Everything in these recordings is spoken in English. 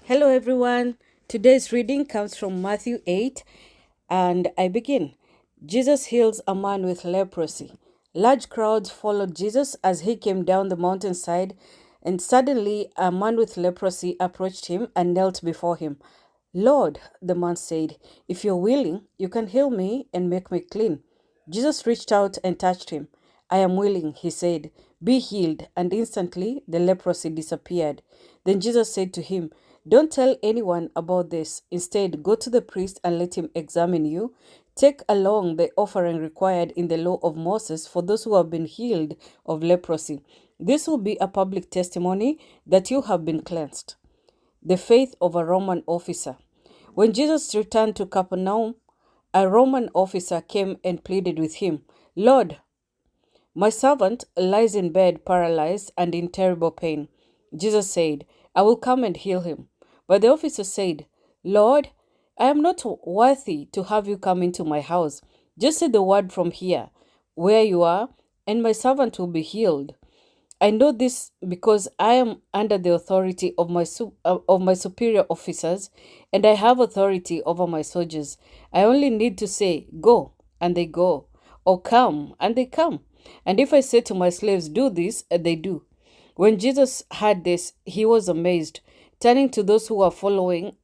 Hello, everyone. Today's reading comes from Matthew 8, and I begin. Jesus heals a man with leprosy. Large crowds followed Jesus as he came down the mountainside, and suddenly a man with leprosy approached him and knelt before him. Lord, the man said, if you're willing, you can heal me and make me clean. Jesus reached out and touched him. I am willing, he said. Be healed. And instantly the leprosy disappeared. Then Jesus said to him, don't tell anyone about this. Instead, go to the priest and let him examine you. Take along the offering required in the law of Moses for those who have been healed of leprosy. This will be a public testimony that you have been cleansed. The faith of a Roman officer. When Jesus returned to Capernaum, a Roman officer came and pleaded with him, Lord, my servant lies in bed paralyzed and in terrible pain. Jesus said, I will come and heal him. But the officer said, Lord, I am not worthy to have you come into my house. Just say the word from here, where you are, and my servant will be healed. I know this because I am under the authority of my superior officers, and I have authority over my soldiers. I only need to say, go, and they go, or come, and they come. And if I say to my slaves, do this, they do. When Jesus heard this, he was amazed. Turning to those who are following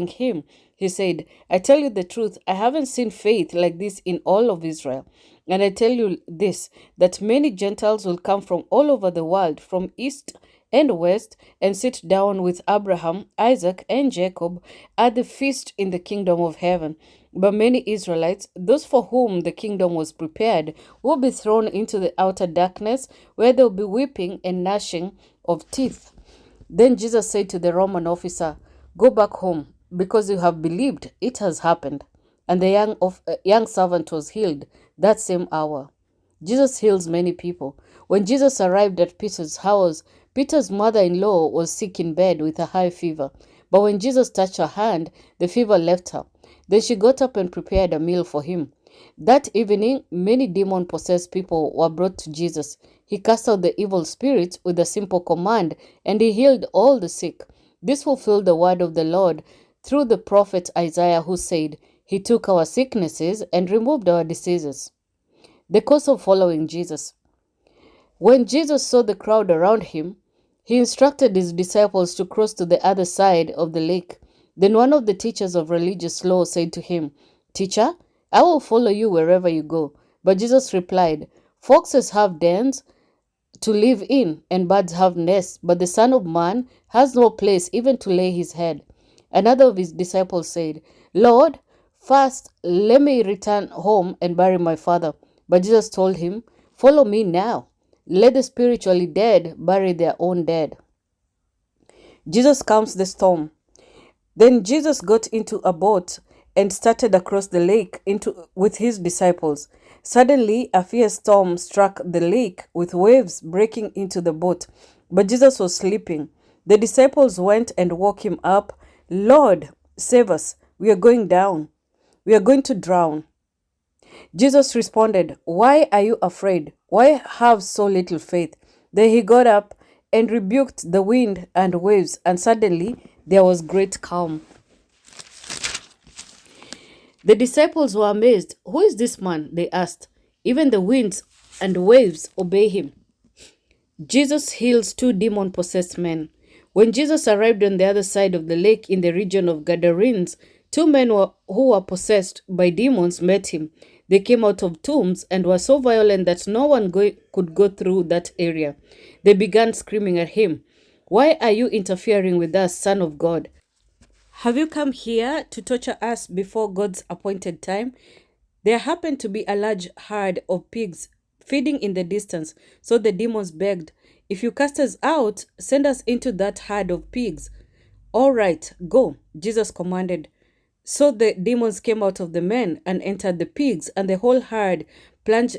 him, he said, I tell you the truth, I haven't seen faith like this in all of Israel. And I tell you this, that many Gentiles will come from all over the world, from east and west, and sit down with Abraham, Isaac, and Jacob at the feast in the kingdom of heaven. But many Israelites, those for whom the kingdom was prepared, will be thrown into the outer darkness, where there will be weeping and gnashing of teeth. Then Jesus said to the Roman officer, go back home, because you have believed it has happened. And the young servant was healed that same hour. Jesus heals many people. When Jesus arrived at Peter's house, Peter's mother-in-law was sick in bed with a high fever. But when Jesus touched her hand, the fever left her. Then she got up and prepared a meal for him. That evening, many demon-possessed people were brought to Jesus. He cast out the evil spirits with a simple command, and he healed all the sick. This fulfilled the word of the Lord through the prophet Isaiah, who said, he took our sicknesses and removed our diseases. The course of following Jesus. When Jesus saw the crowd around him, he instructed his disciples to cross to the other side of the lake. Then one of the teachers of religious law said to him, Teacher, I will follow you wherever you go. But Jesus replied, foxes have dens to live in, and birds have nests, but the Son of Man has no place even to lay his head. Another of his disciples said, Lord, first let me return home and bury my father. But Jesus told him, follow me now. Let the spiritually dead bury their own dead. Jesus calms the storm. Then Jesus got into a boat and started across the lake with his disciples. Suddenly, a fierce storm struck the lake with waves breaking into the boat. But Jesus was sleeping. The disciples went and woke him up. Lord, save us. We are going down. We are going to drown. Jesus responded, why are you afraid? Why have so little faith? Then he got up and rebuked the wind and waves, and suddenly there was great calm. The disciples were amazed. Who is this man? They asked. Even the winds and waves obey him. Jesus heals 2 demon-possessed men. When Jesus arrived on the other side of the lake in the region of Gadarenes, 2 men who were possessed by demons met him. They came out of tombs and were so violent that no one could go through that area. They began screaming at him, why are you interfering with us, Son of God? Have you come here to torture us before God's appointed time? There happened to be a large herd of pigs feeding in the distance, so the demons begged, if you cast us out, send us into that herd of pigs. All right, go, Jesus commanded. So the demons came out of the men and entered the pigs, and the whole herd plunged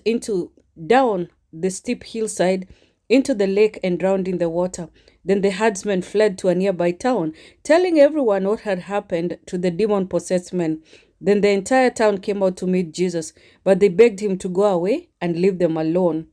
down the steep hillside into the lake and drowned in the water. Then the herdsmen fled to a nearby town, telling everyone what had happened to the demon-possessed men. Then the entire town came out to meet Jesus, but they begged him to go away and leave them alone.